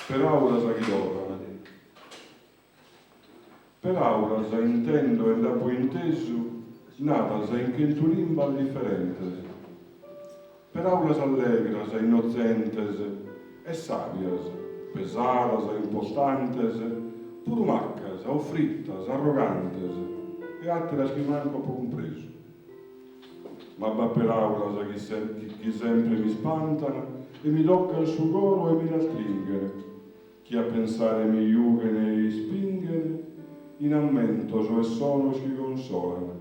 per aula sa chi dorma. Per aula sa intendo e dopo inteso, nata sa in che limba differente. Per aula sa allegra, sa innocentes e sabias, pesadas, impostantes, pur maccas, o frittas, arrogantes, e altre che manco può compreso. Ma va per aula sa chi sempre mi spantano e mi tocca il suo coro e mi rastringere, chi a pensare mi iugene e spingere, in ammento so e sono ci consolano.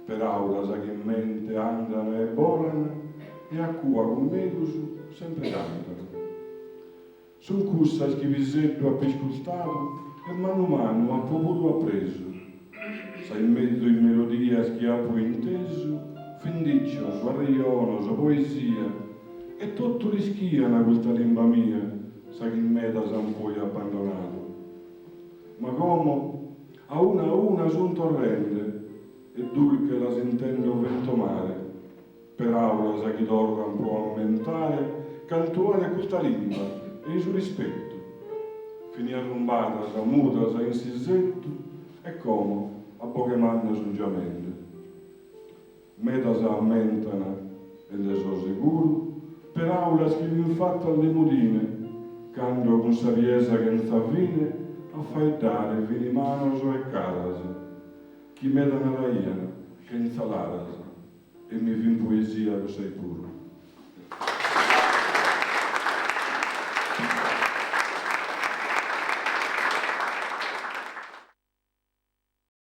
Per aula sa che in mente andano e volano e a cua con medusu sempre cantano. Son cussa schivisetto appescustato e mano mano a popolo appreso. Sa in mezzo in melodia schiapo inteso, findiccio, svarriono, sa poesia, e tutto rischiano questa limba mia, sa che in meta san poi abbandonato. Ma come a una son torrente, e dulce la sentendo vento mare, per aula sa chi dorran può aumentare, cantuare questa lingua e il suo rispetto. Finì arrumbata, sa muta, sa insisetto, e come a poche manne suggiamento. Meta sa ammentana e ne so sicuro, per aula scrivi infatti alle mudine, canto con saviesa che non sa fine, a fai dare vini manos e caras, chi meta nella iana, che in salaras, e mi fin poesia lo sei puro.